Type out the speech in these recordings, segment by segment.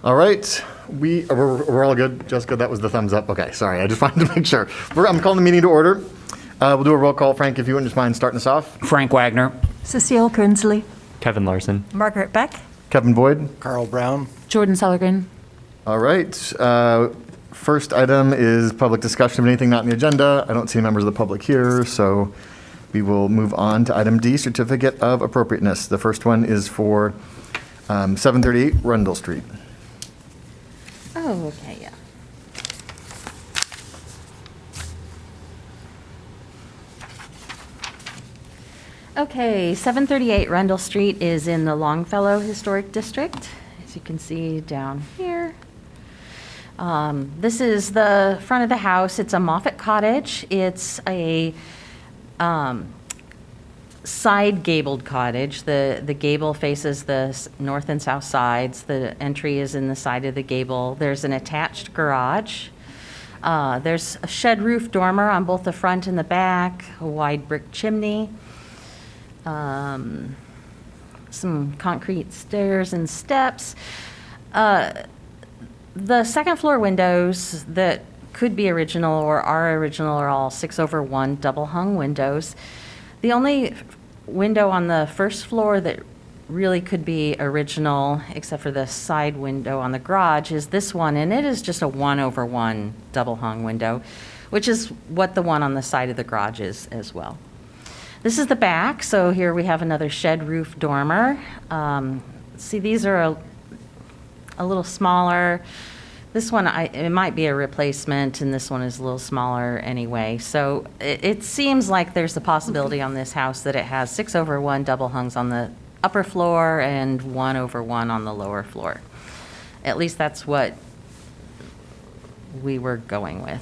All right, we're all good. Jessica, that was the thumbs up. Okay, sorry, I just wanted to make sure. I'm calling the meeting to order. We'll do a roll call. Frank, if you wouldn't just mind starting us off. Frank Wagner. Cecile Kernsley. Kevin Larson. Margaret Beck. Kevin Boyd. Carl Brown. Jordan Sellergren. All right. First item is public discussion of anything not on the agenda. I don't see members of the public here, so we will move on to item D, certificate of appropriateness. The first one is for 738 Rundle Street. Oh, okay, yeah. Okay, 738 Rundle Street is in the Longfellow Historic District, as you can see down here. This is the front of the house. It's a Moffett cottage. It's a side gabled cottage. The gable faces the north and south sides. The entry is in the side of the gable. There's an attached garage. There's a shed roof dormer on both the front and the back, a wide brick chimney, some concrete stairs and steps. The second floor windows that could be original or are original are all 6/1 double hung windows. The only window on the first floor that really could be original, except for the side window on the garage, is this one, and it is just a 1/1 double hung window, which is what the one on the side of the garage is as well. This is the back, so here we have another shed roof dormer. See, these are a little smaller. This one, it might be a replacement, and this one is a little smaller anyway. So it seems like there's a possibility on this house that it has 6/1 double hungs on the upper floor and 1/1 on the lower floor. At least that's what we were going with.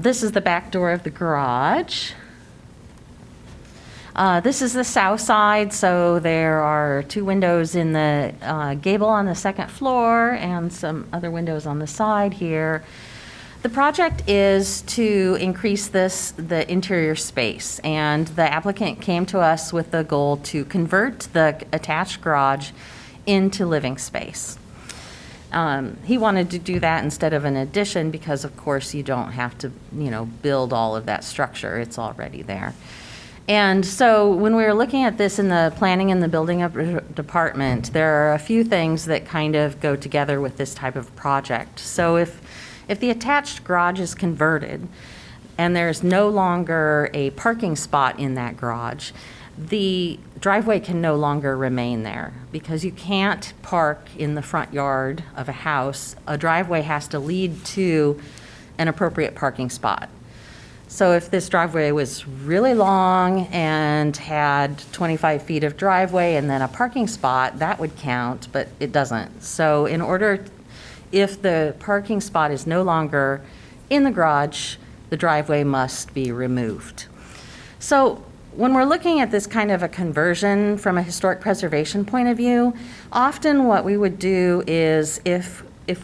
This is the back door of the garage. This is the south side, so there are two windows in the gable on the second floor and some other windows on the side here. The project is to increase the interior space, and the applicant came to us with the goal to convert the attached garage into living space. He wanted to do that instead of an addition because, of course, you don't have to, build all of that structure. It's already there. And so when we were looking at this in the planning and the building up department, there are a few things that kind of go together with this type of project. So if the attached garage is converted and there's no longer a parking spot in that garage, the driveway can no longer remain there because you can't park in the front yard of a house. A driveway has to lead to an appropriate parking spot. So if this driveway was really long and had 25 feet of driveway and then a parking spot, that would count, but it doesn't. So if the parking spot is no longer in the garage, the driveway must be removed. So when we're looking at this kind of a conversion from a historic preservation point of view, often what we would do is if it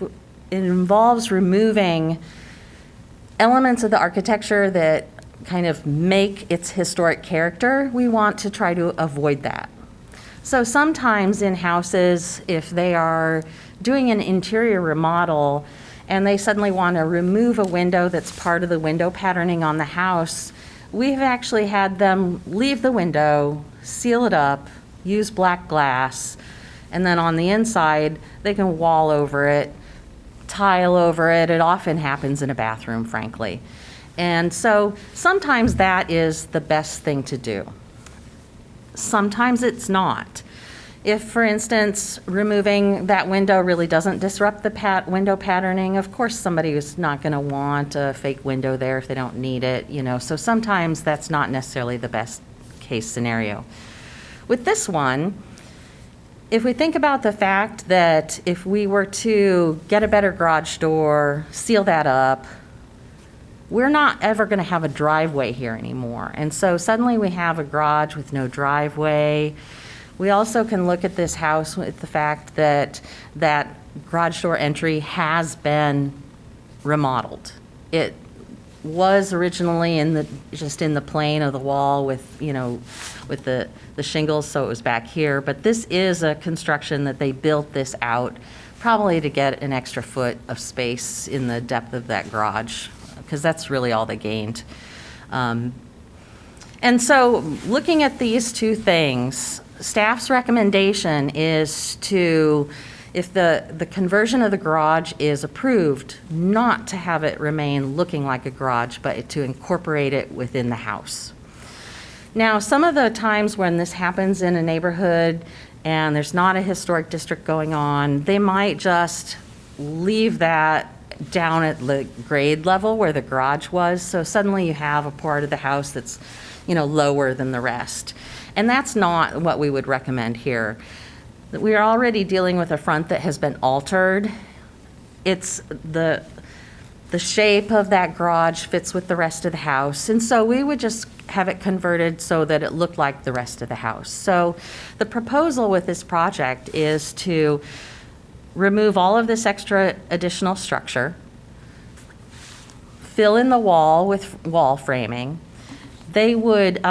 involves removing elements of the architecture that kind of make its historic character, we want to try to avoid that. So sometimes in houses, if they are doing an interior remodel and they suddenly want to remove a window that's part of the window patterning on the house, we've actually had them leave the window, seal it up, use black glass, and then on the inside, they can wall over it, tile over it. It often happens in a bathroom, frankly. And so sometimes that is the best thing to do. Sometimes it's not. If, for instance, removing that window really doesn't disrupt the window patterning, of course somebody is not going to want a fake window there if they don't need it, So sometimes that's not necessarily the best case scenario. With this one, if we think about the fact that if we were to get a better garage door, seal that up, we're not ever going to have a driveway here anymore. And so suddenly we have a garage with no driveway. We also can look at this house with the fact that that garage door entry has been remodeled. It was originally just in the plane of the wall with the shingles, so it was back here. But this is a construction that they built this out probably to get an extra foot of space in the depth of that garage, because that's really all they gained. And so, looking at these two things, staff's recommendation is to, if the conversion of the garage is approved, not to have it remain looking like a garage, but to incorporate it within the house. Now, some of the times when this happens in a neighborhood and there's not a historic district going on, they might just leave that down at the grade level where the garage was. So suddenly you have a part of the house that's, lower than the rest. And that's not what we would recommend here. We are already dealing with a front that has been altered. It's the shape of that garage fits with the rest of the house. And so we would just have it converted so that it looked like the rest of the house. So the proposal with this project is to remove all of this extra additional structure, fill in the wall with wall framing. They would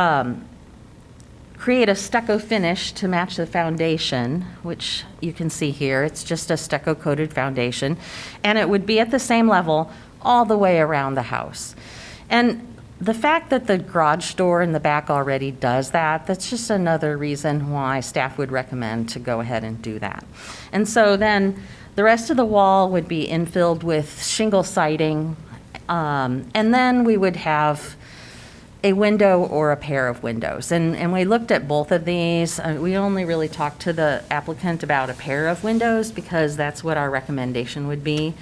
create a stucco finish to match the foundation, which you can see here. It's just a stucco coated foundation, and it would be at the same level all the way around the house. And the fact that the garage door in the back already does that, that's just another reason why staff would recommend to go ahead and do that. And so then the rest of the wall would be infilled with shingle siding, and then we would have a window or a pair of windows. And we looked at both of these. We only really talked to the applicant about a pair of windows because that's what our recommendation would be.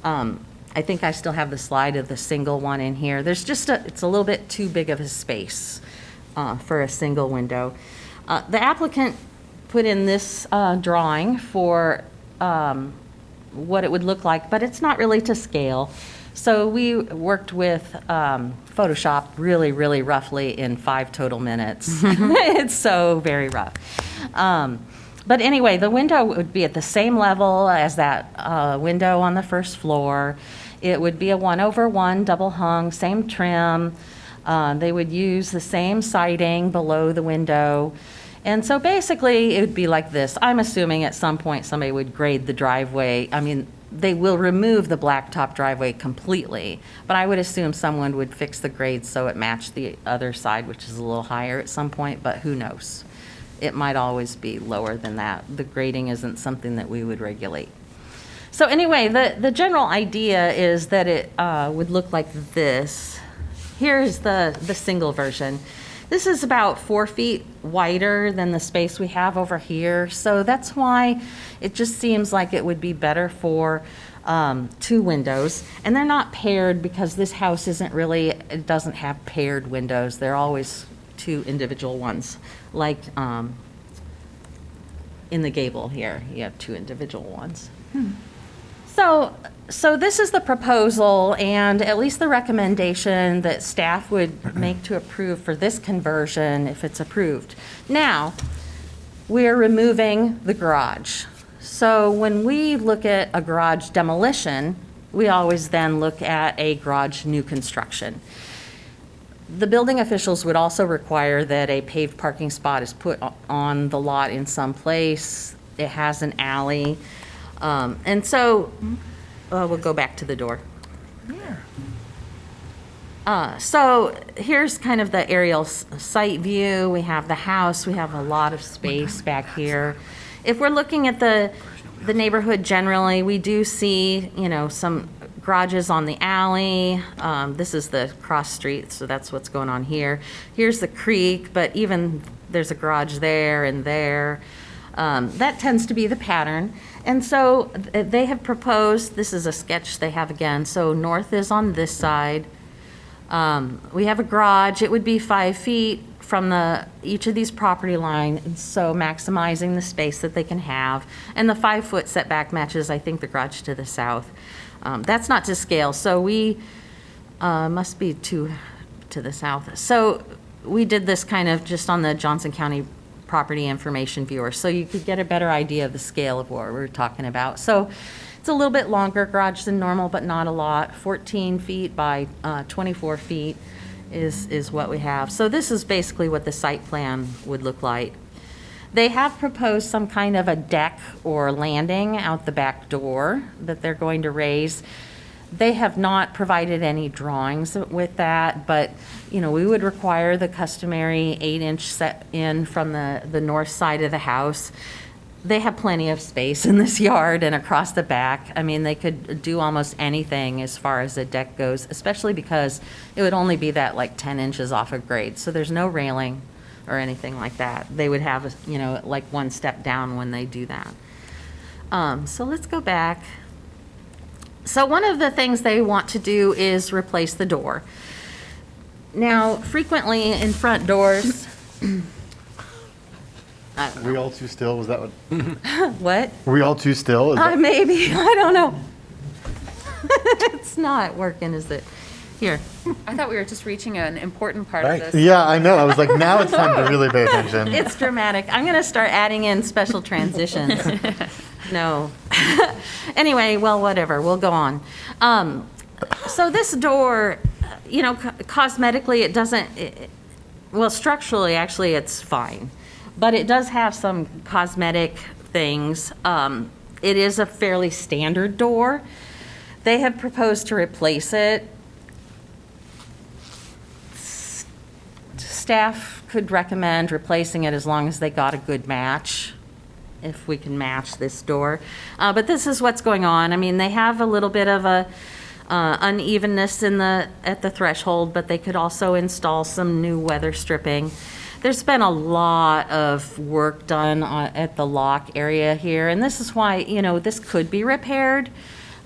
I think I still have the slide of the single one in here. There's just it's a little bit too big of a space for a single window. The applicant put in this drawing for what it would look like, but it's not really to scale. So we worked with Photoshop really, really roughly in 5 total minutes. It's so very rough. But anyway, the window would be at the same level as that window on the first floor. It would be a 1/1 double hung, same trim. They would use the same siding below the window. And so basically, it would be like this. I'm assuming at some point somebody would grade the driveway. I mean, they will remove the blacktop driveway completely, but I would assume someone would fix the grade so it matched the other side, which is a little higher at some point, but who knows? It might always be lower than that. The grading isn't something that we would regulate. So anyway, the general idea is that it would look like this. Here's the single version. This is about 4 feet wider than the space we have over here. So that's why it just seems like it would be better for 2 windows. And they're not paired because this house it doesn't have paired windows. They're always 2 individual ones. Like in the gable here, you have 2 individual ones. So this is the proposal and at least the recommendation that staff would make to approve for this conversion if it's approved. Now, we're removing the garage. So when we look at a garage demolition, we always then look at a garage new construction. The building officials would also require that a paved parking spot is put on the lot in some place. It has an alley. And so we'll go back to the door. So here's kind of the aerial site view. We have the house. We have a lot of space back here. If we're looking at the neighborhood generally, we do see, some garages on the alley. This is the cross street, so that's what's going on here. Here's the creek, but even there's a garage there and there. That tends to be the pattern. And so they have proposed, this is a sketch they have again, so north is on this side. We have a garage. It would be 5 feet from each of these property lines, and so maximizing the space that they can have. And the 5-foot setback matches, I think, the garage to the south. That's not to scale, so we must be to the south. So we did this kind of just on the Johnson County property information viewer, so you could get a better idea of the scale of what we're talking about. So it's a little bit longer garage than normal, but not a lot. 14 feet by 24 feet is what we have. So this is basically what the site plan would look like. They have proposed some kind of a deck or landing out the back door that they're going to raise. They have not provided any drawings with that, but, you know, we would require the customary 8-inch set in from the north side of the house. They have plenty of space in this yard and across the back. I mean, they could do almost anything as far as the deck goes, especially because it would only be that like 10 inches off of grade. So there's no railing or anything like that. They would have, you know, like one step down when they do that. So let's go back. So one of the things they want to do is replace the door. Now, frequently in front doors, Were we all too still? Was that what? what? Were we all too still? Is that- Maybe, I don't know. It's not working, is it? Here, I thought we were just reaching an important part Right. of this. Yeah, I know. I was like, now it's time to really pay attention. it's dramatic. I'm going to start adding in special transitions. No. Anyway, well, whatever, we'll go on. So this door, you know, cosmetically, it doesn't, well, structurally, actually, it's fine. But it does have some cosmetic things. It is a fairly standard door. They have proposed to replace it. Staff could recommend replacing it as long as they got a good match, if we can match this door. But this is what's going on. I mean, they have a little bit of a unevenness at the threshold, but they could also install some new weather stripping. There's been a lot of work done at the lock area here, and this is why, you know, this could be repaired.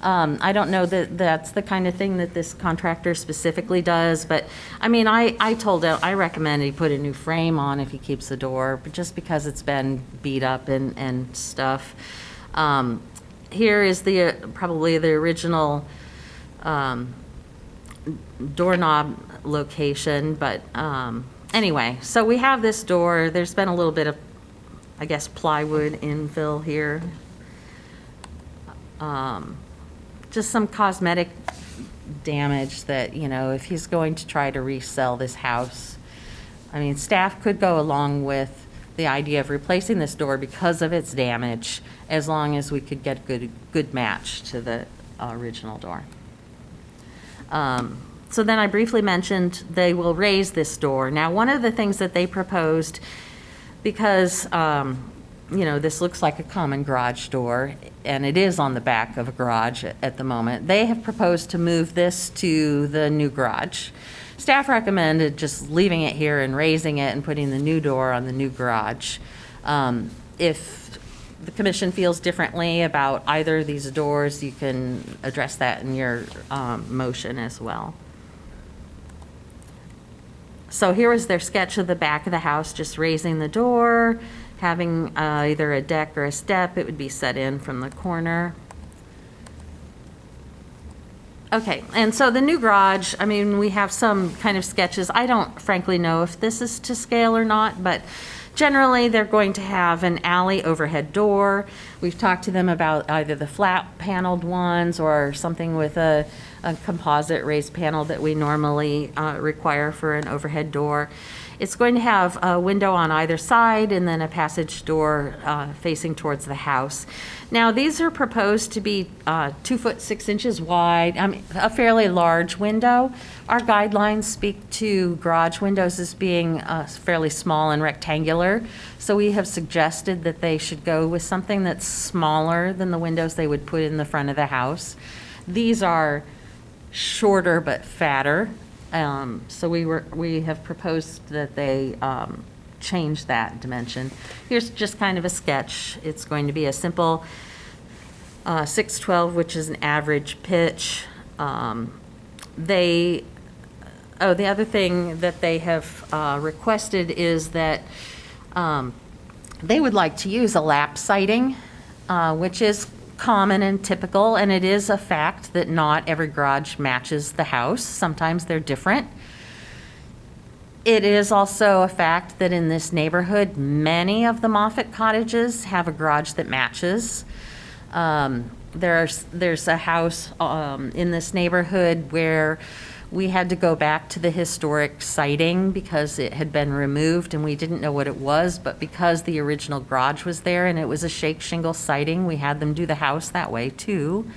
I don't know that that's the kind of thing that this contractor specifically does, but, I mean, I told him, I recommend he put a new frame on if he keeps the door, but just because it's been beat up and stuff. Here is probably the original doorknob location, but anyway, so we have this door. There's been a little bit of, I guess, plywood infill here. Just some cosmetic damage that, you know, if he's going to try to resell this house, I mean, staff could go along with the idea of replacing this door because of its damage, as long as we could get good match to the original door. So then I briefly mentioned they will raise this door. Now, one of the things that they proposed, because, you know, this looks like a common garage door, and it is on the back of a garage at the moment, they have proposed to move this to the new garage. Staff recommended just leaving it here and raising it and putting the new door on the new garage. If the commission feels differently about either of these doors, you can address that in your motion as well. So here is their sketch of the back of the house, just raising the door, having either a deck or a step. It would be set in from the corner. Okay, and so the new garage, I mean, we have some kind of sketches. I don't frankly know if this is to scale or not, but generally they're going to have an alley overhead door. We've talked to them about either the flat paneled ones or something with a composite raised panel that we normally require for an overhead door. It's going to have a window on either side and then a passage door facing towards the house. Now, these are proposed to be 2 foot 6 inches wide, a fairly large window. Our guidelines speak to garage windows as being fairly small and rectangular, so we have suggested that they should go with something that's smaller than the windows they would put in the front of the house. These are shorter but fatter. So we have proposed that they change that dimension. Here's just kind of a sketch. It's going to be a simple 612, which is an average pitch. The other thing that they have requested is that they would like to use a lap siding, which is common and typical, and it is a fact that not every garage matches the house. Sometimes they're different. It is also a fact that in this neighborhood, many of the Moffett cottages have a garage that matches. There's a house in this neighborhood where We had to go back to the historic siding because it had been removed and we didn't know what it was, but because the original garage was there and it was a shake shingle siding, we had them do the house that way too.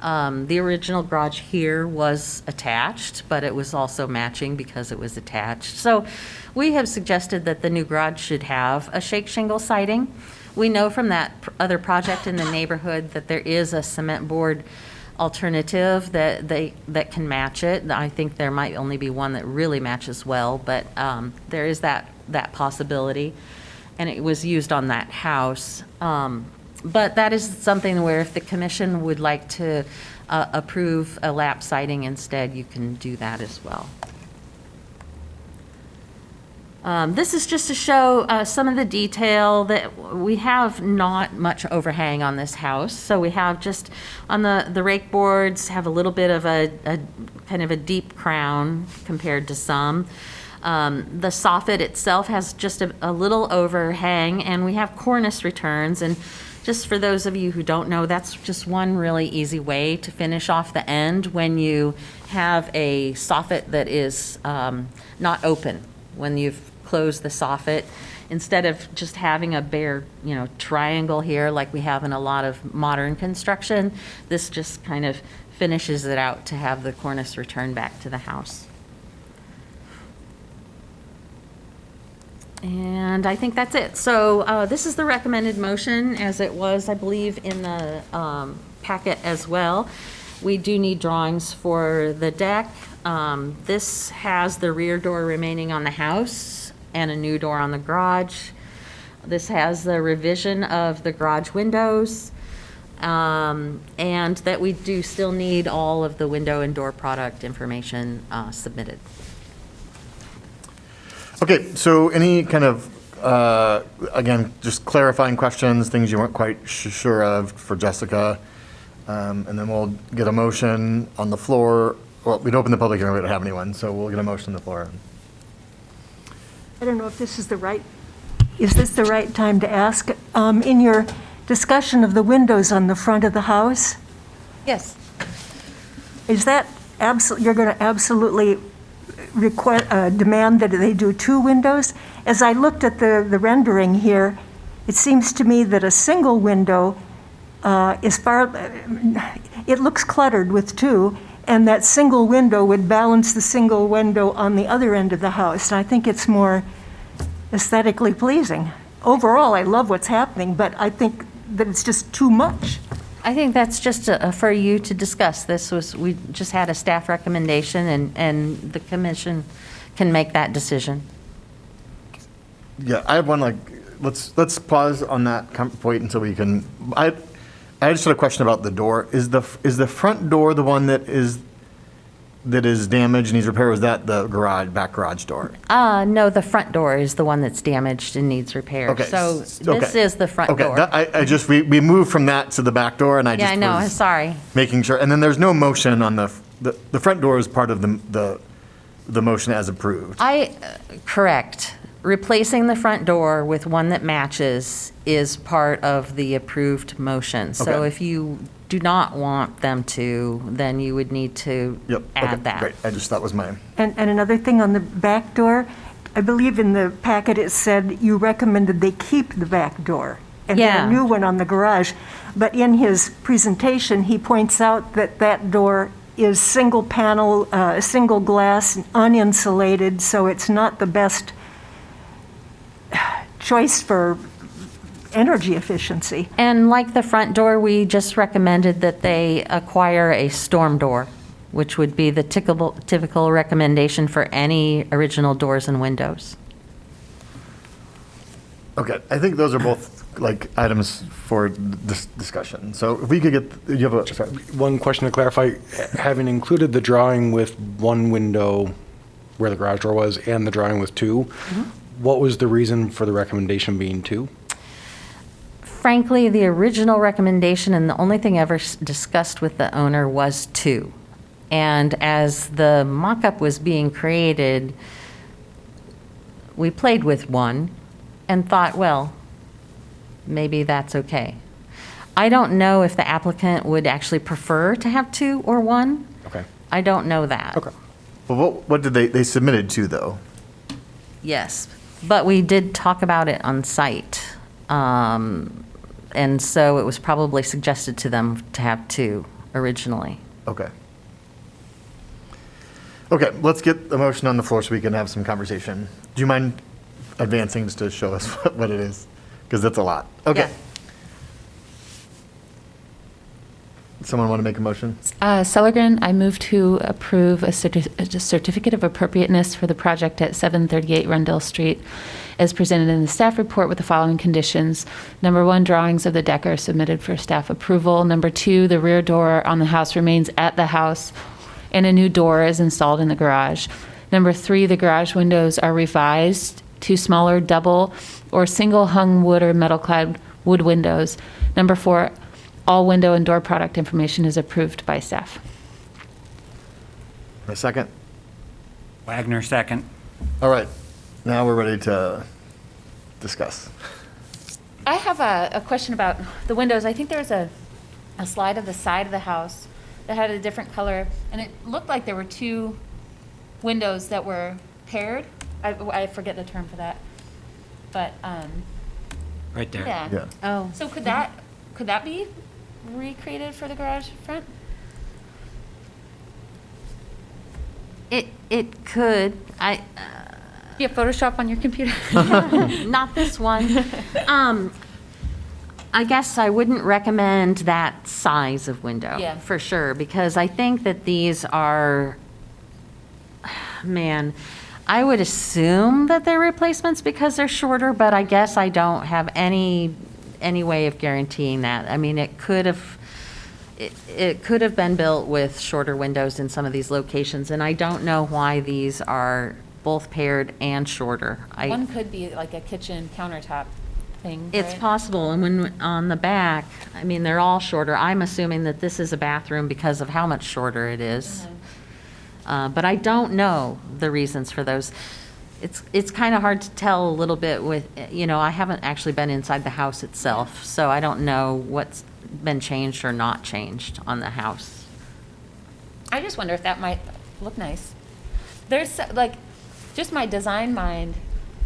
The original garage here was attached, but it was also matching because it was attached. So we have suggested that the new garage should have a shake shingle siding. We know from that other project in the neighborhood that there is a cement board alternative that can match it. I think there might only be one that really matches well, but there is that possibility. And it was used on that house. But that is something where if the commission would like to approve a lap siding instead, you can do that as well. This is just to show some of the detail that we have not much overhang on this house. So we have just on the rake boards have a little bit of a kind of a deep crown compared to some. The soffit itself has just a little overhang, and we have cornice returns. And just for those of you who don't know, that's just one really easy way to finish off the end when you have a soffit that is not open. When you've closed the soffit, instead of just having a bare, triangle here like we have in a lot of modern construction, this just kind of finishes it out to have the cornice return back to the house. And I think that's it. So this is the recommended motion as it was, I believe, in the packet as well. We do need drawings for the deck. This has the rear door remaining on the house and a new door on the garage. This has the revision of the garage windows, and that we do still need all of the window and door product information submitted. Okay, so any kind of, again, just clarifying questions, things you weren't quite sure of for Jessica, and then we'll get a motion on the floor. Well, we'd open the public hearing, we don't have anyone, so we'll get a motion on the floor. I don't know if this is is this the right time to ask? In your discussion of the windows on the front of the house, Yes. is that you're going to absolutely demand that they do two windows? As I looked at the rendering here, it seems to me that a single window it looks cluttered with two, and that single window would balance the single window on the other end of the house. And I think it's more aesthetically pleasing. Overall, I love what's happening, but I think that it's just too much. I think that's just for you to discuss. We just had a staff recommendation, and the commission can make that decision. Yeah, I have one, let's pause on that point until we can, I just had a question about the door. Is the front door the one that is damaged and needs repair, or is that the back garage door? No, the front door is the one that's damaged and needs repair. Okay. So this is the front door. Okay, we moved from that to the back door, and I Yeah, just I know, was sorry. making sure. And then there's no motion on the front door is part of the motion as approved. Correct. Replacing the front door with one that matches is part of the approved motion. So Okay. if you do not want them to, then you would need to Yep. add Okay, that. great. That was mine. And another thing on the back door, I believe in the packet it said you recommended they keep the back door and get Yeah. a new one on the garage. But in his presentation, he points out that door is single panel, single glass, uninsulated, so it's not the best choice for energy efficiency. And like the front door, we just recommended that they acquire a storm door, which would be the typical recommendation for any original doors and windows. Okay, I think those are both items for this discussion. So if we could get, you have sorry. One question to clarify, having included the drawing with one window where the garage door was and the drawing with two, what was the reason for the recommendation being two? Frankly, the original recommendation and the only thing ever discussed with the owner was two. And as the mock-up was being created, we played with one and thought, well, maybe that's okay. I don't know if the applicant would actually prefer to have two or one. Okay. I don't know that. Okay. Well, what did they submitted to, though? Yes, but we did talk about it on site. And so it was probably suggested to them to have 2 originally. Okay. Okay, let's get the motion on the floor so we can have some conversation. Do you mind advancing just to show us what it is? Because that's a lot. Okay. Yeah. Someone want to make a motion? Sellergren, I move to approve a certificate of appropriateness for the project at 738 Rundle Street as presented in the staff report with the following conditions. Number 1, drawings of the deck are submitted for staff approval. Number 2, the rear door on the house remains at the house and a new door is installed in the garage. Number 3, the garage windows are revised to smaller double or single hung wood or metal clad wood windows. Number 4, all window and door product information is approved by staff. A second? Wagner, second. All right, now we're ready to discuss. I have a question about the windows. I think there was a slide of the side of the house that had a different color, and it looked like there were 2 windows that were paired. I forget the term for that, but, Right there. yeah. Yeah. Oh. So could that be recreated for the garage front? It could. Do you have Photoshop on your computer? Not this one. I guess I wouldn't recommend that size of window. Yeah. For sure, because I think that these are, man, I would assume that they're replacements because they're shorter, but I guess I don't have any way of guaranteeing that. I mean, it could have been built with shorter windows in some of these locations, and I don't know why these are both paired and shorter. One could be like a kitchen countertop thing, It's right? possible, and when, on the back, I mean, they're all shorter. I'm assuming that this is a bathroom because of how much shorter it is. But I don't know the reasons for those. It's kind of hard to tell a little bit with, I haven't actually been inside the house itself, so I don't know what's been changed or not changed on the house. I just wonder if that might look nice. There's, like, just my design mind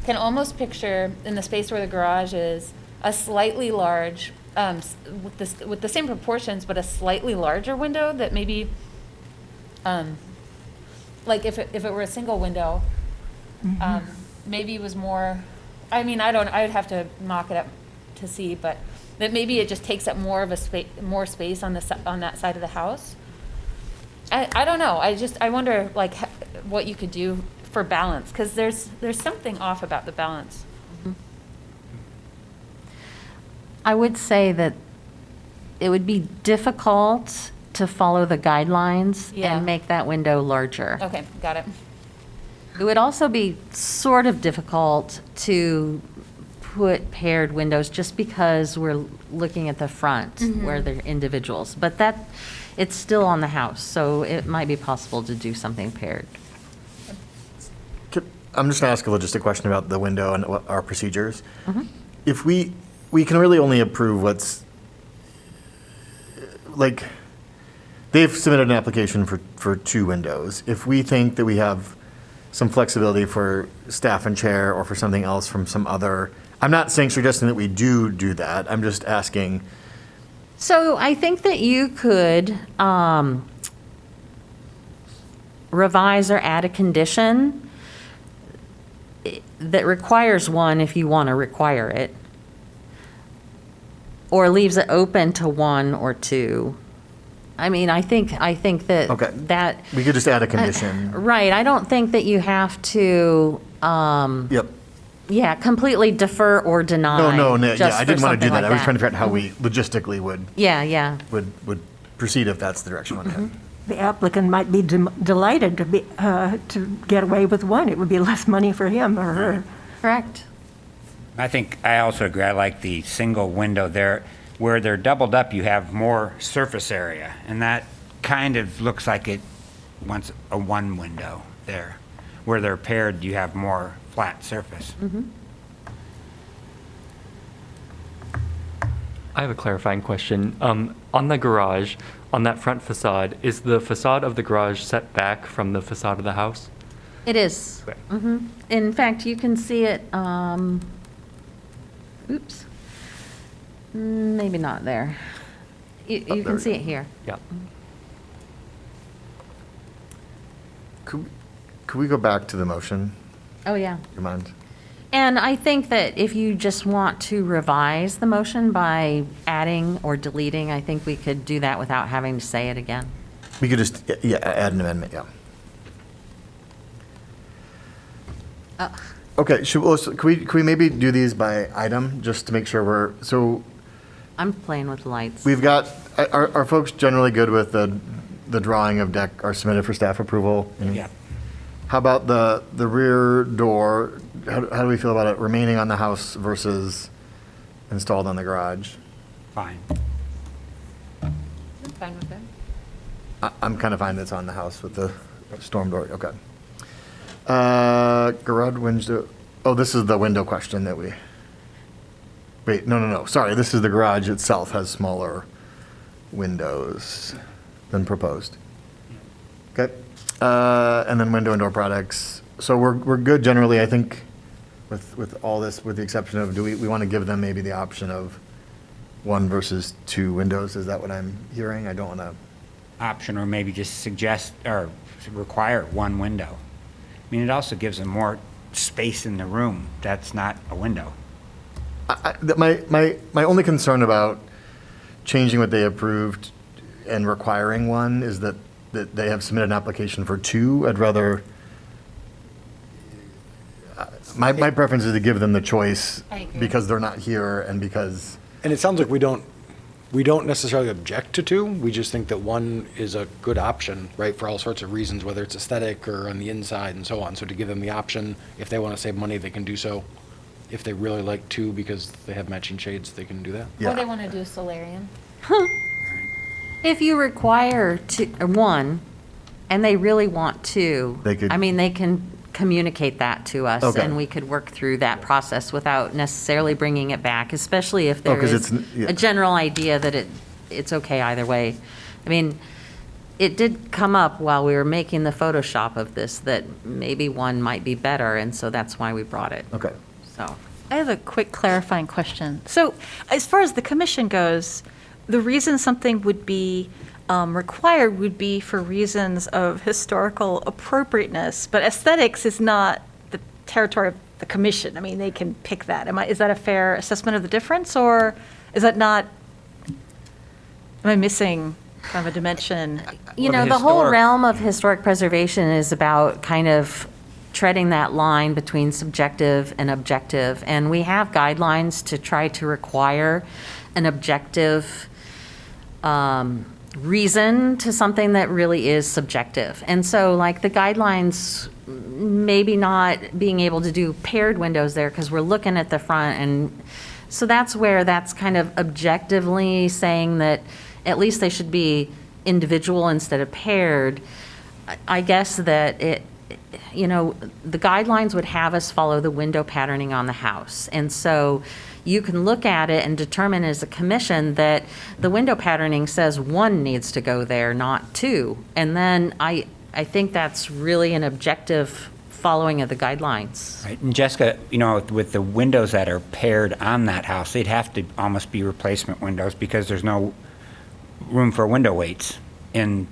can almost picture in the space where the garage is, a slightly large, with the same proportions, but a slightly larger window that maybe, like if it were a single window, maybe it was more, I mean, I'd have to mock it up to see, but that maybe it just takes up more of a more space on that side of the house. I don't know. I wonder like what you could do for balance, because there's something off about the balance. I would say that it would be difficult to follow the guidelines Yeah. and make that window larger. Okay, got it. It would also be sort of difficult to put paired windows just because we're looking at the front where they're individuals. But it's still on the house, so it might be possible to do something paired. I'm just going to ask a logistic question about the window and what our procedures. If we can really only approve what's, like, they've submitted an application for 2 windows. If we think that we have some flexibility for staff and chair or for something else from some other, I'm not suggesting that we do that. I'm just asking. So I think that you could revise or add a condition that requires one if you want to require it, or leaves it open to 1 or 2. I mean, I think that Okay. that We could just add a condition. right. I don't think that you have to Yep. completely defer or deny. No, yeah, just I for didn't want to do something that. like I was trying to figure out how we logistically Yeah. would proceed if that's the direction we want to head. The applicant might be delighted to get away with 1. It would be less money for him or her. Correct. I also agree. I like the single window there. Where they're doubled up, you have more surface area, and that kind of looks like it wants a 1 window there. Where they're paired, you have more flat surface. I have a clarifying question. On the garage, on that front facade, is the facade of the garage set back from the facade of the house? It is. Okay. In fact, you can see it, oops. Maybe not there. You there can we see go. it here. Yeah. Could we go back to the motion? Oh, yeah. You mind? And I think that if you just want to revise the motion by adding or deleting, I think we could do that without having to say it again. We could just, yeah, add an amendment, yeah. Okay, could we maybe do these by item, just to make sure so I'm playing with lights. we've got, are folks generally good with the drawing of deck are submitted for staff approval? Yeah. How about the rear door? How do we feel about it remaining on the house versus installed on the garage? Fine. I'm fine with that. I'm kind of fine that's on the house with the storm door, okay. Garage window, oh, this is the window question that wait, no, sorry, this is the garage itself has smaller windows than proposed. Okay, and then window and door products. So we're good generally, I think, with all this, with the exception of, do we want to give them maybe the option of 1 versus 2 windows? Is that what I'm hearing? I don't want to. Option, or maybe just suggest or require 1 window. I mean, it also gives them more space in the room. That's not a window. My only concern about changing what they approved and requiring 1 is that they have submitted an application for 2. I'd rather, my preference is to give them the choice I agree. because they're not here and because, And it sounds like we don't necessarily object to 2. We just think that 1 is a good option, right, for all sorts of reasons, whether it's aesthetic or on the inside and so on. So to give them the option, if they want to save money, they can do so. If they really like 2 because they have matching shades, they can do that. Or they yeah. want to do solarium. If you require 1, and they really want 2, They could- I mean, they can communicate that to us, Okay. and we could work through that process without necessarily bringing it back, especially if there 'cause is it's yeah. a general idea that it's okay either way. I mean, it did come up while we were making the Photoshop of this that maybe 1 might be better, and so that's why we brought it. Okay. So, I have a quick clarifying question. So as far as the commission goes, the reason something would be required would be for reasons of historical appropriateness, but aesthetics is not the territory of the commission. I mean, they can pick that. Is that a fair assessment of the difference, or is that not, am I missing kind of a dimension? you Well, know, the whole historic- realm of historic preservation is about kind of treading that line between subjective and objective. And we have guidelines to try to require an objective reason to something that really is subjective. And so like the guidelines, maybe not being able to do paired windows there because we're looking at the front. And so that's where that's kind of objectively saying that at least they should be individual instead of paired. I guess that it, you know, the guidelines would have us follow the window patterning on the house. And so you can look at it and determine as a commission that the window patterning says 1 needs to go there, not 2. And then I think that's really an objective following of the guidelines. Right. And Jessica, you know, with the windows that are paired on that house, they'd have to almost be replacement windows because there's no room for window weights. And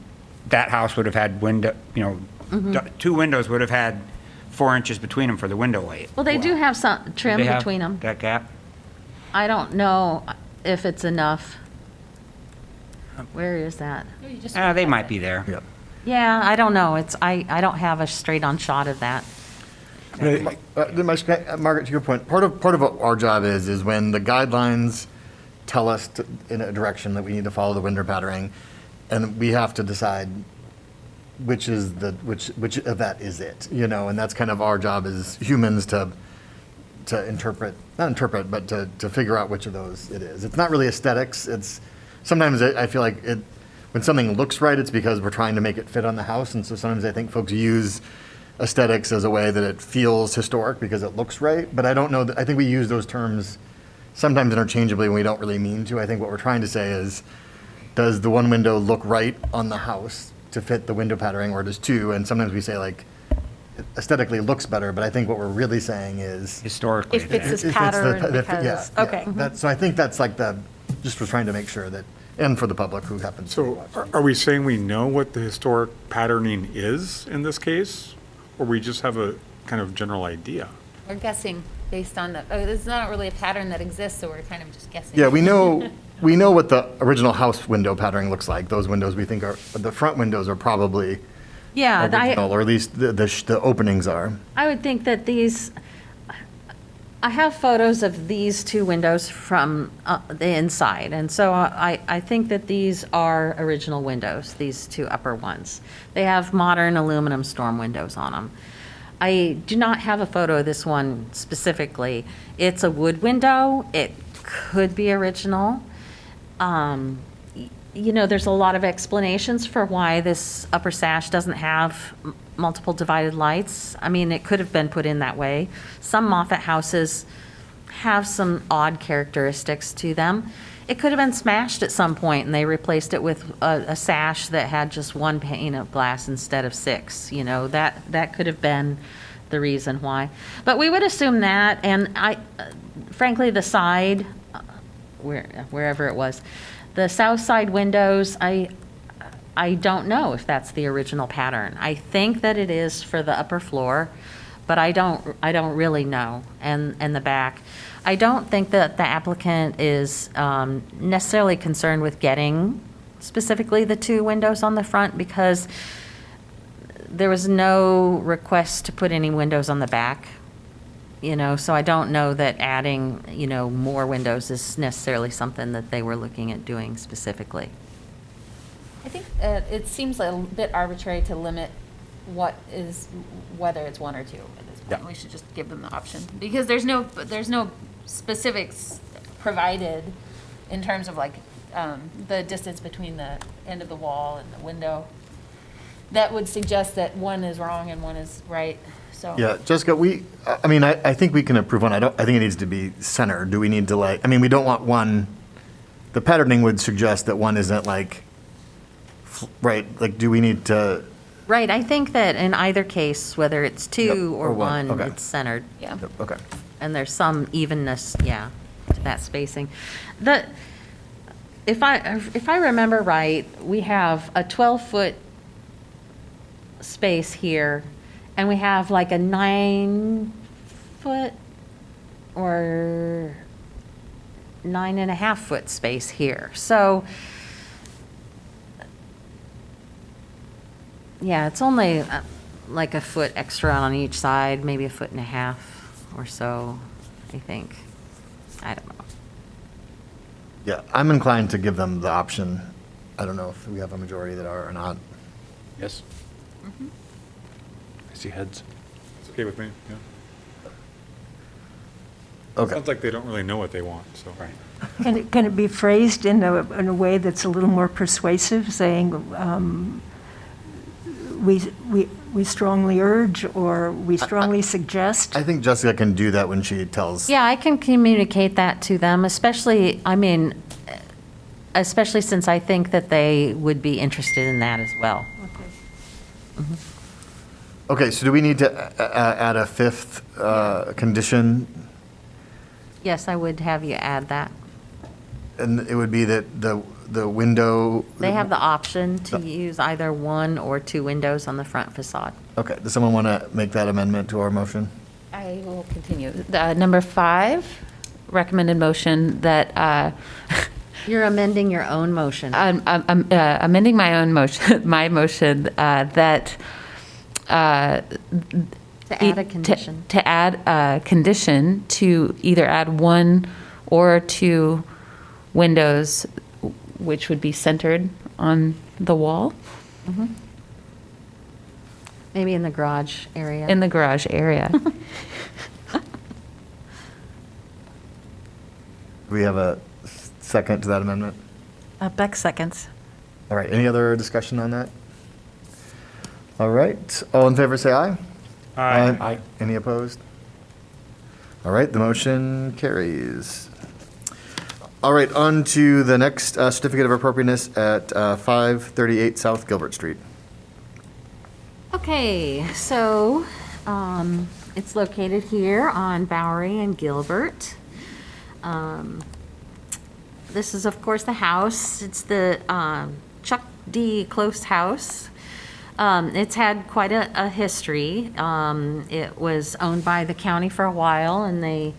that house would have had window, you know, 2 windows would have had 4 inches between them for the window weight. Well, they do have some trim They have between them. that gap? I don't know if it's enough. Where is that? They might be there. Yep. Yeah, I don't know. I don't have a straight-on shot of that. Margaret, to your point, part of what our job is when the guidelines tell us in a direction that we need to follow the window patterning, and we have to decide which of that is it, you know, and that's kind of our job as humans to not interpret, but to figure out which of those it is. It's not really aesthetics. It's sometimes I feel like when something looks right, it's because we're trying to make it fit on the house, and so sometimes I think folks use aesthetics as a way that it feels historic because it looks right. But I don't know. I think we use those terms sometimes interchangeably when we don't really mean to. I think what we're trying to say is, does the one window look right on the house to fit the window patterning, or does two? And sometimes we say like, aesthetically looks better, but I think what we're really saying is. Historically. If it's it this is. pattern, Yeah, because, yeah. okay. So I think that's like just was trying to make sure that, and for the public who happens to be So watching. are we saying we know what the historic patterning is in this case? Or we just have a kind of general idea? We're guessing based on the, it's not really a pattern that exists, so we're kind of just guessing. Yeah, we know what the original house window patterning looks like. Those windows we think are, the front windows are probably Yeah, original, or at least the openings are. I would think that these, I have photos of these two windows from the inside, and so I think that these are original windows, these two upper ones. They have modern aluminum storm windows on them. I do not have a photo of this one specifically. It's a wood window. It could be original. You know, there's a lot of explanations for why this upper sash doesn't have multiple divided lights. I mean, it could have been put in that way. Some Moffett houses have some odd characteristics to them. It could have been smashed at some point and they replaced it with a sash that had just one pane of glass instead of 6. You know, that could have been the reason why. But we would assume that, and frankly, the side, wherever it was, the south side windows, I don't know if that's the original pattern. I think that it is for the upper floor, but I don't really know. And the back. I don't think that the applicant is necessarily concerned with getting specifically the 2 windows on the front, because there was no request to put any windows on the back. You know, so I don't know that adding, you know, more windows is necessarily something that they were looking at doing specifically. I think it seems a bit arbitrary to limit whether it's 1 or 2 at this point. We should just give them the option, because there's no specifics provided in terms of like the distance between the end of the wall and the window. That would suggest that one is wrong and one is right, so. Yeah, Jessica, I think we can approve one. I think it needs to be centered. Do we need to we don't want one, the patterning would suggest that one isn't right, do we need to? Right, I think that in either case, whether it's 2 Yep, or or one, 1, okay. it's centered. Yeah. Okay. And there's some evenness, yeah, to that spacing. If I remember right, we have a 12-foot space here, and we have like a 9-foot or 9.5-foot space here. So, yeah, it's only like a foot extra on each side, maybe a 1.5 feet or so, I think. I don't know. Yeah, I'm inclined to give them the option. I don't know if we have a majority that are or not. Yes? I see heads. It's okay with me, yeah. Okay. Sounds like they don't really know what they want, so. Right. Can it be phrased in a way that's a little more persuasive, saying, we strongly urge, or we strongly suggest? I think Jessica can do that when she tells. Yeah, I can communicate that to them, especially since I think that they would be interested in that as well. Okay, so do we need to add a 5th condition? Yes, I would have you add that. And it would be that the window. They have the option to use either 1 or 2 windows on the front facade. Okay, does someone want to make that amendment to our motion? I will continue. Number 5, recommended motion that, You're amending your own motion. I'm amending my own motion, my motion that. To add a condition. To add a condition to either add 1 or 2 windows, which would be centered on the wall Maybe in the garage area. in the garage area. Do we have a second to that amendment? Beck seconds. All right, any other discussion on that? All right, all in favor, say aye. Aye. Aye. Any opposed? All right, the motion carries. All right, on to the next certificate of appropriateness at 538 South Gilbert Street. Okay, so it's located here on Bowery and Gilbert. This is, of course, the house. It's the Chuck D. Close house. It's had quite a history. It was owned by the county for a while, and they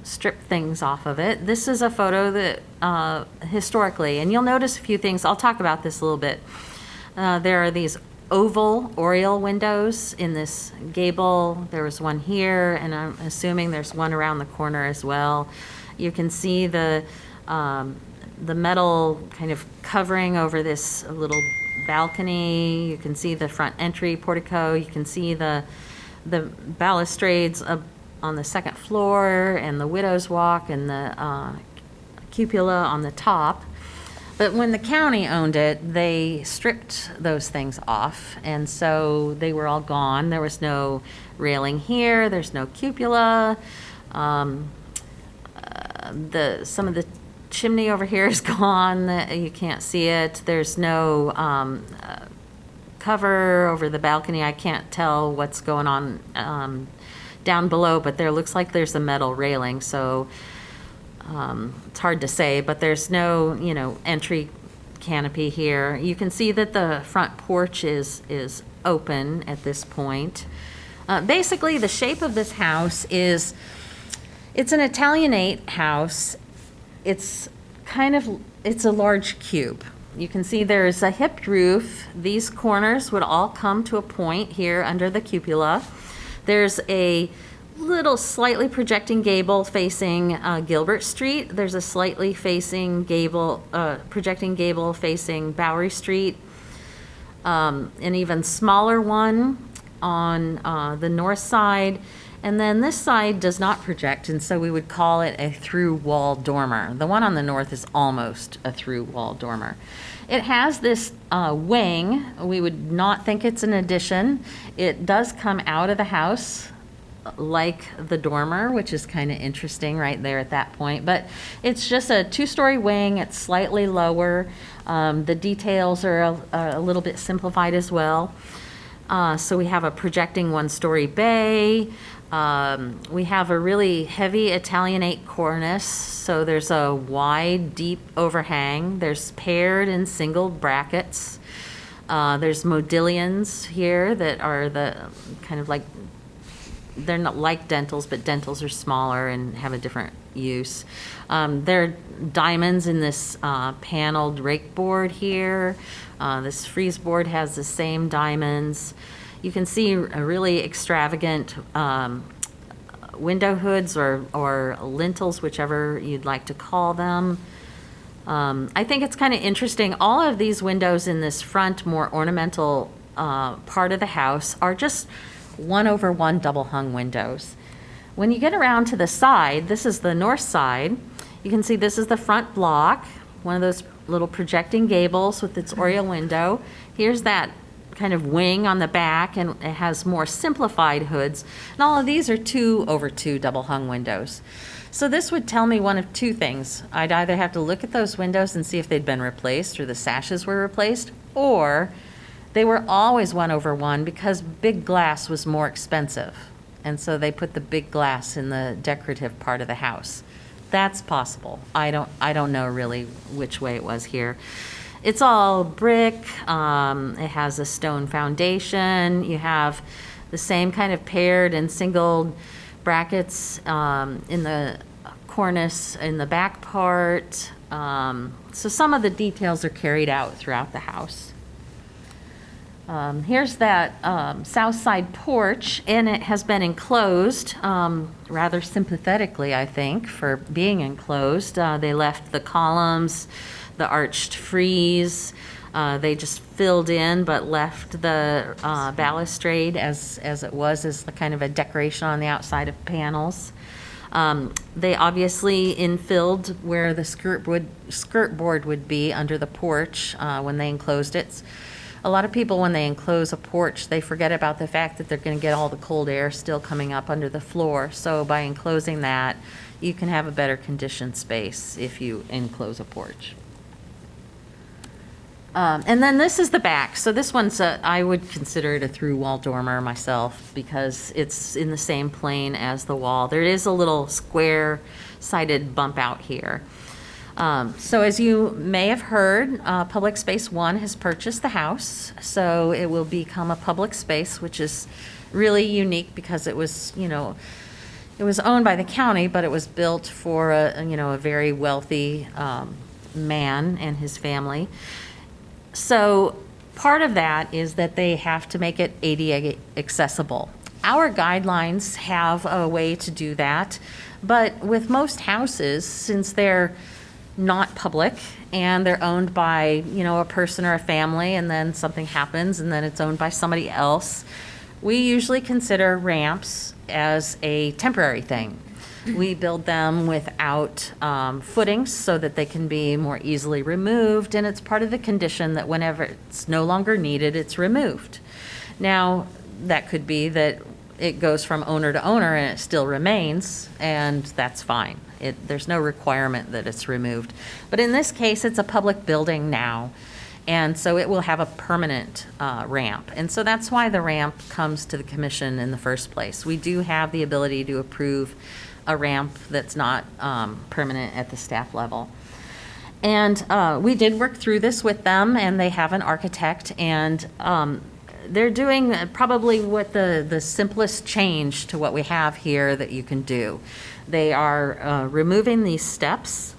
stripped things off of it. This is a photo that historically, and you'll notice a few things. I'll talk about this a little bit. There are these oval oriel windows in this gable. There was one here, and I'm assuming there's one around the corner as well. You can see the metal kind of covering over this little balcony. You can see the front entry portico. You can see the balustrades on the second floor, and the widow's walk, and the cupola on the top. But when the county owned it, they stripped those things off, and so they were all gone. There was no railing here. There's no cupola. Some of the chimney over here is gone. You can't see it. There's no cover over the balcony. I can't tell what's going on down below, but there looks like there's a metal railing, so it's hard to say, but there's no, entry canopy here. You can see that the front porch is open at this point. Basically, the shape of this house is, it's an Italianate house. It's a large cube. You can see there's a hipped roof. These corners would all come to a point here under the cupola. There's a little slightly projecting gable facing Gilbert Street. There's a slightly projecting gable facing Bowery Street. An even smaller one on the north side. And then this side does not project, and so we would call it a through-wall dormer. The one on the north is almost a through-wall dormer. It has this wing. We would not think it's an addition. It does come out of the house like the dormer, which is kind of interesting right there at that point. But it's just a two-story wing. It's slightly lower. The details are a little bit simplified as well. So we have a projecting one-story bay. We have a really heavy Italianate cornice, so there's a wide, deep overhang. There's paired and single brackets. There's modillions here that are the kind of like, they're not like dentils, but dentils are smaller and have a different use. There are diamonds in this paneled rake board here. This frieze board has the same diamonds. You can see a really extravagant window hoods or lintels, whichever you'd like to call them. I think it's kind of interesting. All of these windows in this front, more ornamental part of the house are just 1/1 double hung windows. When you get around to the side, this is the north side. You can see this is the front block, one of those little projecting gables with its oriel window. Here's that kind of wing on the back, and it has more simplified hoods. And all of these are 2/2 double hung windows. So this would tell me one of two things. I'd either have to look at those windows and see if they'd been replaced or the sashes were replaced, or they were always 1/1 because big glass was more expensive. And so they put the big glass in the decorative part of the house. That's possible. I don't know really which way it was here. It's all brick. It has a stone foundation. You have the same kind of paired and single brackets in the cornice in the back part. So some of the details are carried out throughout the house. Here's that south side porch, and it has been enclosed rather sympathetically, I think, for being enclosed. They left the columns, the arched frieze. They just filled in but left the balustrade as it was, as the kind of a decoration on the outside of panels. They obviously infilled where the skirt board would be under the porch when they enclosed it. A lot of people, when they enclose a porch, they forget about the fact that they're going to get all the cold air still coming up under the floor. So by enclosing that, you can have a better conditioned space if you enclose a porch. And then this is the back. So this one's, I would consider it a through-wall dormer myself because it's in the same plane as the wall. There is a little square-sided bump out here. So as you may have heard, Public Space One has purchased the house. So it will become a public space, which is really unique because it was, it was owned by the county, but it was built for a very wealthy man and his family. So part of that is that they have to make it ADA accessible. Our guidelines have a way to do that, but with most houses, since they're not public and they're owned by, a person or a family, and then something happens and then it's owned by somebody else, we usually consider ramps as a temporary thing. We build them without footings so that they can be more easily removed, and it's part of the condition that whenever it's no longer needed, it's removed. Now, that could be that it goes from owner to owner and it still remains, and that's fine. There's no requirement that it's removed. But in this case, it's a public building now, and so it will have a permanent ramp. And so that's why the ramp comes to the commission in the first place. We do have the ability to approve a ramp that's not permanent at the staff level. And we did work through this with them, and they have an architect, and they're doing probably what the simplest change to what we have here that you can do. They are removing these steps,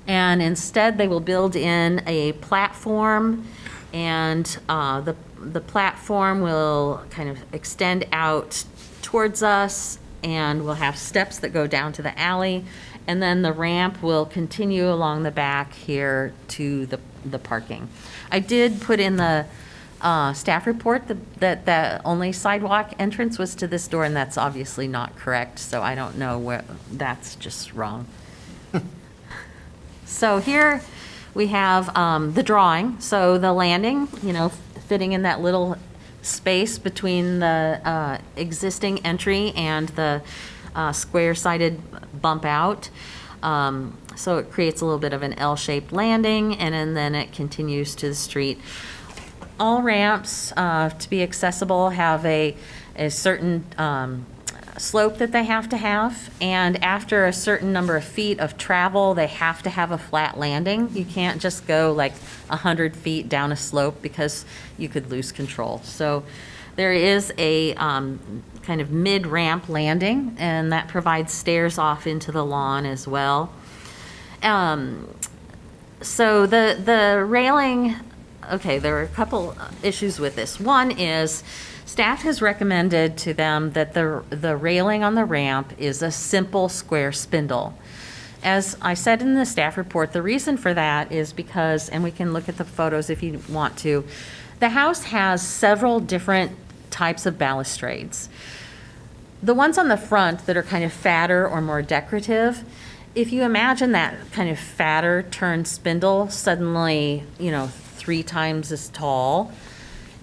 and instead they will build in a platform, and the platform will kind of extend out towards us, and we'll have steps that go down to the alley, and then the ramp will continue along the back here to the parking. I did put in the staff report that the only sidewalk entrance was to this door, and that's obviously not correct, so I don't know where, that's just wrong. So here we have the drawing. So the landing, fitting in that little space between the existing entry and the square-sided bump out. So it creates a little bit of an L-shaped landing, and then it continues to the street. All ramps, to be accessible, have a certain slope that they have to have, and after a certain number of feet of travel, they have to have a flat landing. You can't just go like 100 feet down a slope because you could lose control. So there is a kind of mid-ramp landing, and that provides stairs off into the lawn as well. So the railing, okay, there are a couple issues with this. One is staff has recommended to them that the railing on the ramp is a simple square spindle. As I said in the staff report, the reason for that is because, and we can look at the photos if you want to, the house has several different types of balustrades. The ones on the front that are kind of fatter or more decorative, if you imagine that kind of fatter turned spindle suddenly, 3 times as tall,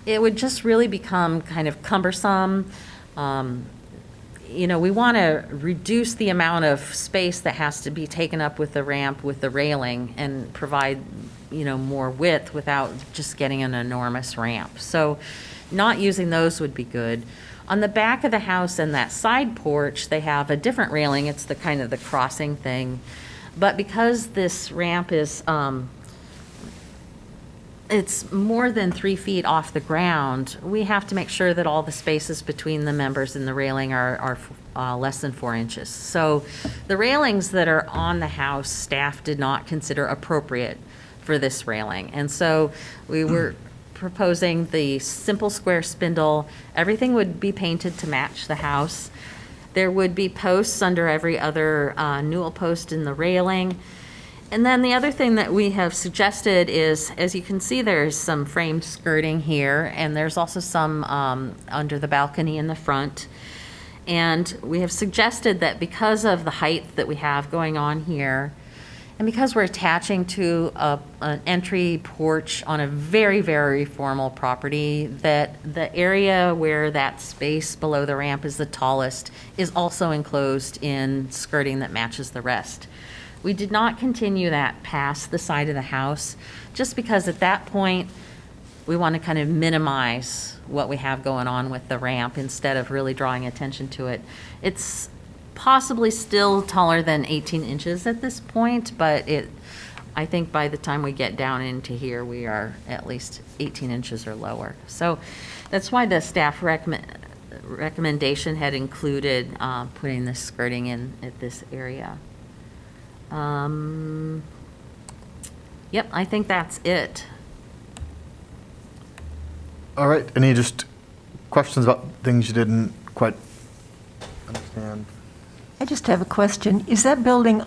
it would just really become kind of cumbersome. We want to reduce the amount of space that has to be taken up with the ramp, with the railing, and provide, more width without just getting an enormous ramp. So not using those would be good. On the back of the house and that side porch, they have a different railing. It's the kind of the crossing thing. But because this ramp is, it's more than 3 feet off the ground, we have to make sure that all the spaces between the members and the railing are less than 4 inches. So the railings that are on the house, staff did not consider appropriate for this railing. And so we were proposing the simple square spindle. Everything would be painted to match the house. There would be posts under every other newel post in the railing. And then the other thing that we have suggested is, as you can see, there's some framed skirting here, and there's also some under the balcony in the front. And we have suggested that because of the height that we have going on here, And because we're attaching to an entry porch on a very, very formal property, that the area where that space below the ramp is the tallest is also enclosed in skirting that matches the rest. We did not continue that past the side of the house, just because at that point, we want to kind of minimize what we have going on with the ramp instead of really drawing attention to it. It's possibly still taller than 18 inches at this point, but I think by the time we get down into here, we are at least 18 inches or lower. So that's why the staff recommendation had included putting the skirting in at this area. Yep, I think that's it. All right, any just questions about things you didn't quite understand? I just have a question. Is that building,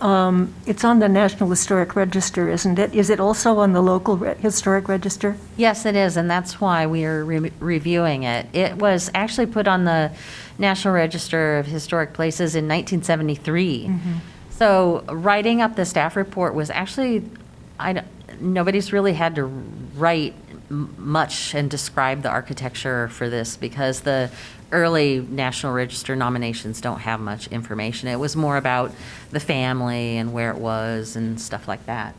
it's on the National Historic Register, isn't it? Is it also on the local historic register? Yes, it is, and that's why we are reviewing it. It was actually put on the National Register of Historic Places in 1973. So writing up the staff report was actually, nobody's really had to write much and describe the architecture for this because the early National Register nominations don't have much information. It was more about the family and where it was and stuff like that.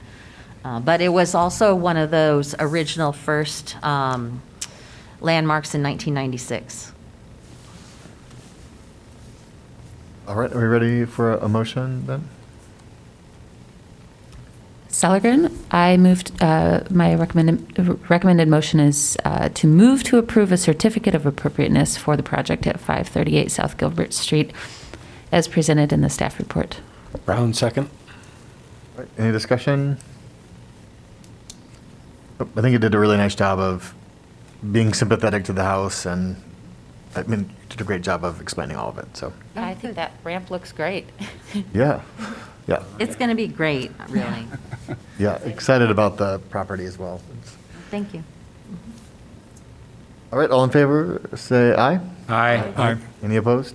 But it was also one of those original first landmarks in 1996. All right, are we ready for a motion then? Salergren, I moved, my recommended motion is to move to approve a certificate of appropriateness for the project at 538 South Gilbert Street as presented in the staff report. Brown, second. All right, any discussion? I think you did a really nice job of being sympathetic to the house, and I mean, you did a great job of explaining all of it, so, I think that ramp looks great. yeah, yeah, It's going to be great, really. yeah, excited about the property as well. Thank you. All right, all in favor, say aye. Aye. Any opposed?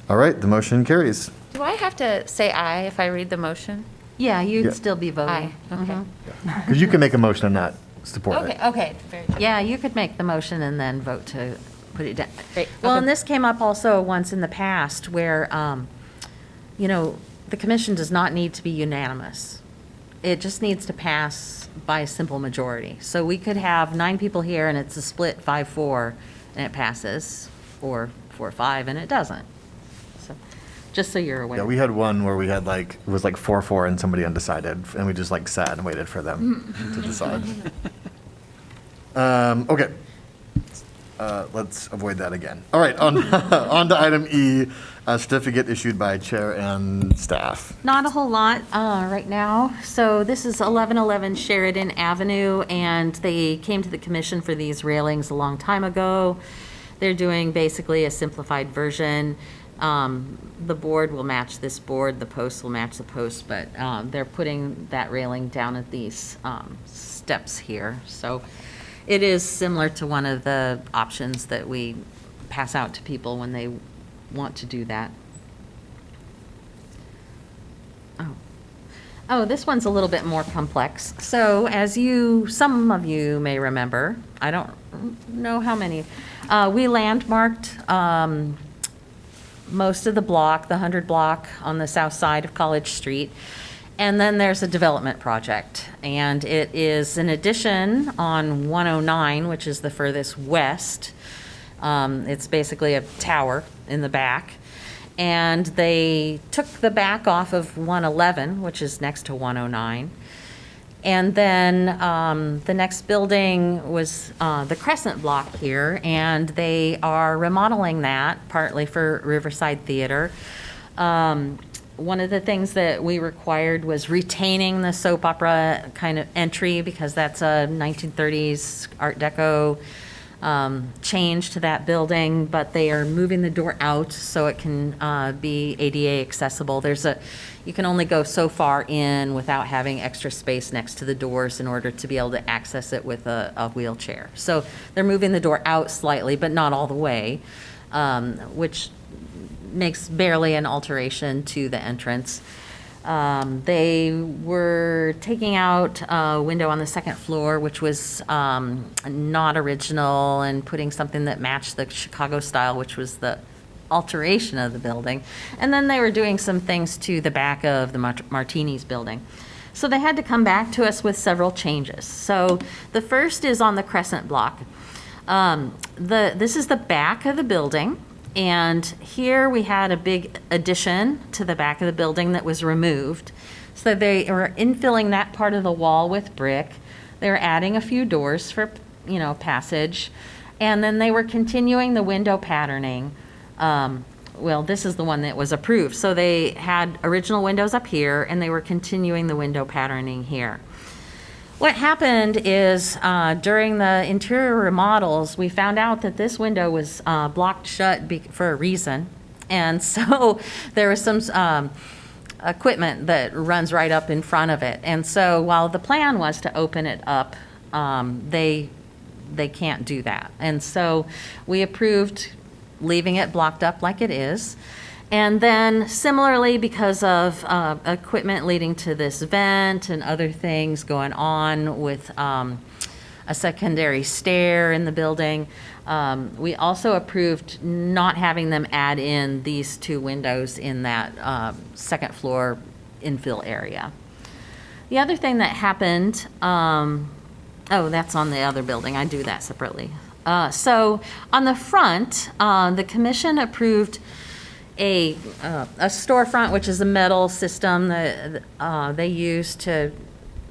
All right, the motion carries. Do I have to say aye if I read the motion? Yeah, you'd Yeah. still be voting. Aye, okay. Because you can make a motion and not support it. Okay, very good. Yeah, you could make the motion and then vote to put it down. Great, Well, okay. and this came up also once in the past where, the commission does not need to be unanimous. It just needs to pass by a simple majority. So we could have 9 people here and it's a split 5-4 and it passes, or 4-5 and it doesn't. So, just so you're aware. Yeah, we had one where we had it was 4-4 and somebody undecided, and we just sat and waited for them to decide. Okay. Let's avoid that again. All right, on to item E, a certificate issued by chair and staff. Not a whole lot right now. So this is 1111 Sheridan Avenue, and they came to the commission for these railings a long time ago. They're doing basically a simplified version. The board will match this board, the posts will match the posts, but they're putting that railing down at these steps here. So it is similar to one of the options that we pass out to people when they want to do that. Oh, this one's a little bit more complex. So as some of you may remember, I don't know how many, we landmarked most of the block, the 100 block on the south side of College Street. And then there's a development project, and it is an addition on 109, which is the furthest west. It's basically a tower in the back. And they took the back off of 111, which is next to 109. And then the next building was the Crescent Block here, and they are remodeling that partly for Riverside Theater. One of the things that we required was retaining the soap opera kind of entry, because that's a 1930s Art Deco change to that building, but they are moving the door out so it can be ADA accessible. You can only go so far in without having extra space next to the doors in order to be able to access it with a wheelchair. So they're moving the door out slightly, but not all the way, which makes barely an alteration to the entrance. They were taking out a window on the second floor, which was not original, and putting something that matched the Chicago style, which was the alteration of the building. And then they were doing some things to the back of the Martinis building. So they had to come back to us with several changes. So the first is on the crescent block. This is the back of the building. And here we had a big addition to the back of the building that was removed. So they were infilling that part of the wall with brick. They were adding a few doors for, passage. And then they were continuing the window patterning. Well, this is the one that was approved. So they had original windows up here, and they were continuing the window patterning here. What happened is during the interior remodels, we found out that this window was blocked shut for a reason. And so there was some equipment that runs right up in front of it. And so while the plan was to open it up, they can't do that. And so we approved leaving it blocked up like it is. And then similarly, because of equipment leading to this vent and other things going on with a secondary stair in the building, we also approved not having them add in these two windows in that second floor infill area. The other thing that happened, that's on the other building. I do that separately. So on the front, the commission approved a storefront, which is a metal system that they use to,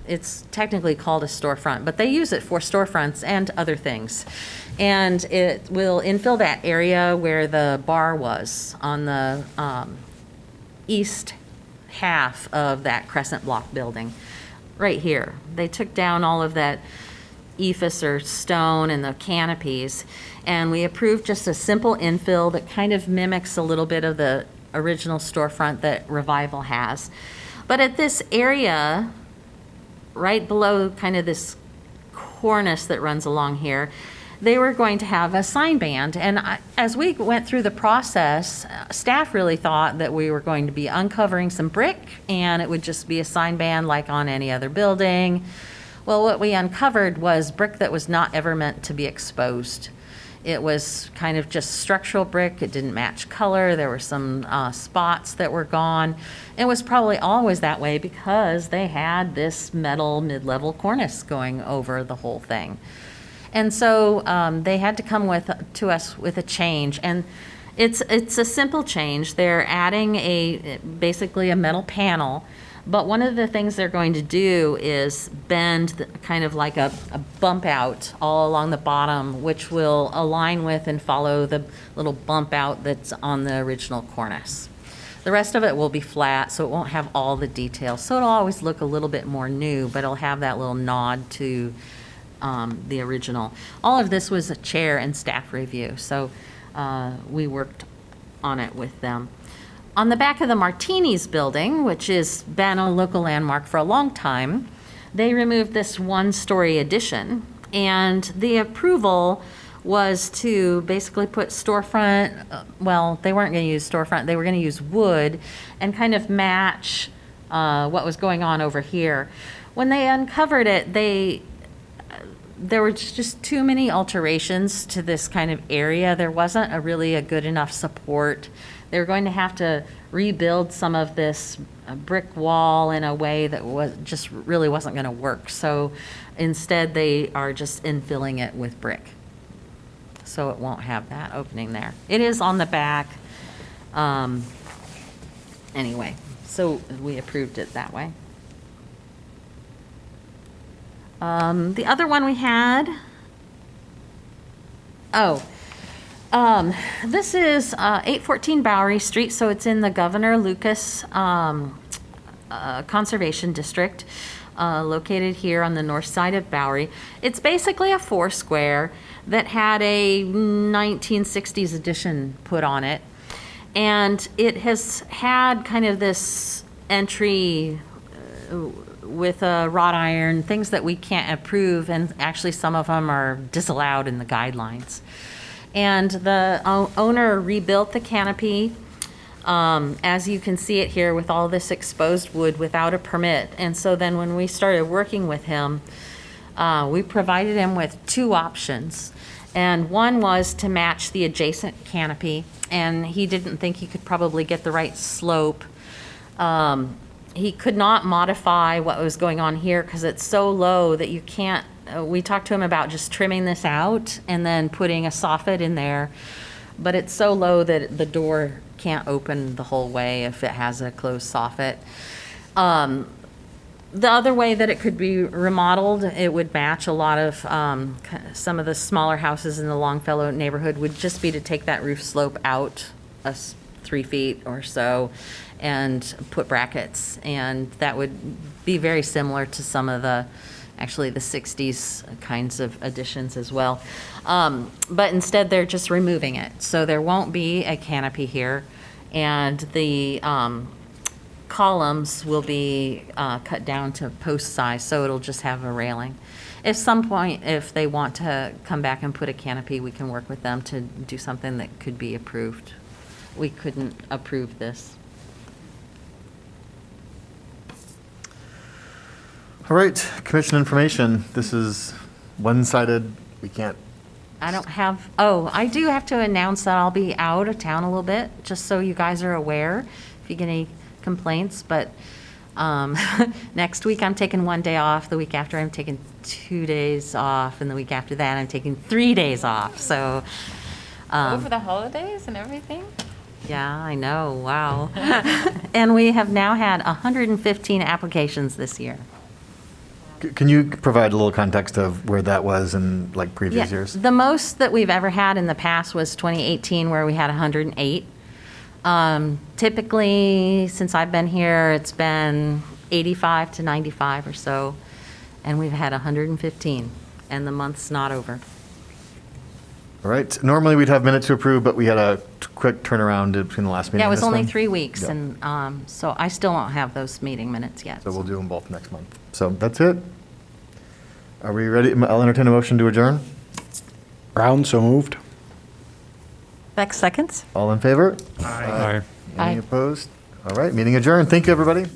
it's technically called a storefront, but they use it for storefronts and other things. And it will infill that area where the bar was on the east half of that crescent block building, right here. They took down all of that ephes or stone and the canopies, and we approved just a simple infill that kind of mimics a little bit of the original storefront that Revival has. But at this area, right below kind of this cornice that runs along here, they were going to have a sign band. And as we went through the process, staff really thought that we were going to be uncovering some brick and it would just be a sign band like on any other building. Well, what we uncovered was brick that was not ever meant to be exposed. It was kind of just structural brick. It didn't match color. There were some spots that were gone. It was probably always that way because they had this metal mid-level cornice going over the whole thing. And so they had to come to us with a change. And it's a simple change. They're adding basically a metal panel. But one of the things they're going to do is bend kind of like a bump out all along the bottom, which will align with and follow the little bump out that's on the original cornice. The rest of it will be flat, so it won't have all the details. So it'll always look a little bit more new, but it'll have that little nod to the original. All of this was a chair and staff review, so we worked on it with them. On the back of the Martinis building, which has been a local landmark for a long time, they removed this one-story addition, and the approval was to basically put storefront, well, they weren't going to use storefront, they were going to use wood and kind of match what was going on over here. When they uncovered it, there were just too many alterations to this kind of area. There wasn't really a good enough support. They were going to have to rebuild some of this brick wall in a way that really wasn't going to work. So instead, they are just infilling it with brick. So it won't have that opening there. It is on the back. Anyway, so we approved it that way. The other one we had, this is 814 Bowery Street, so it's in the Governor Lucas Conservation District, located here on the north side of Bowery. It's basically a foursquare that had a 1960s addition put on it, and it has had kind of this entry with a wrought iron, things that we can't approve, and actually some of them are disallowed in the guidelines. And the owner rebuilt the canopy. as you can see it here with all this exposed wood without a permit. And so then when we started working with him, we provided him with two options. And one was to match the adjacent canopy, and he didn't think he could probably get the right slope. He could not modify what was going on here because it's so low that you can't, we talked to him about just trimming this out and then putting a soffit in there. But it's so low that the door can't open the whole way if it has a closed soffit. The other way that it could be remodeled, it would match a lot of, some of the smaller houses in the Longfellow neighborhood, would just be to take that roof slope out 3 feet or so and put brackets. And that would be very similar to some of the, actually the 60s kinds of additions as well. But instead, they're just removing it. So there won't be a canopy here. And the columns will be cut down to post size, so it'll just have a railing. At some point, if they want to come back and put a canopy, we can work with them to do something that could be approved. We couldn't approve this. All right, commission information. This is one-sided. We can't. I don't have, oh, I do have to announce that I'll be out of town a little bit, just so you guys are aware, if you get any complaints, but next week I'm taking 1 day off, the week after I'm taking 2 days off, and the week after that I'm taking 3 days off, so. Over the holidays and everything? Yeah, I know, wow. And we have now had 115 applications this year. Can you provide a little context of where that was in like previous Yeah, years? the most that we've ever had in the past was 2018, where we had 108. Typically, since I've been here, it's been 85 to 95 or so, and we've had 115, and the month's not over. All right. Normally, we'd have minutes to approve, but we had a quick turnaround between the last meeting Yeah, it and was this only one. 3 weeks, Yeah. and so I still don't have those meeting minutes yet. So we'll do them both next month. So that's it. Are we ready? I'll entertain a motion to adjourn. Brown, so moved. Beck seconds? All in favor? Aye. Any opposed? All right, meeting adjourned. Thank you, everybody.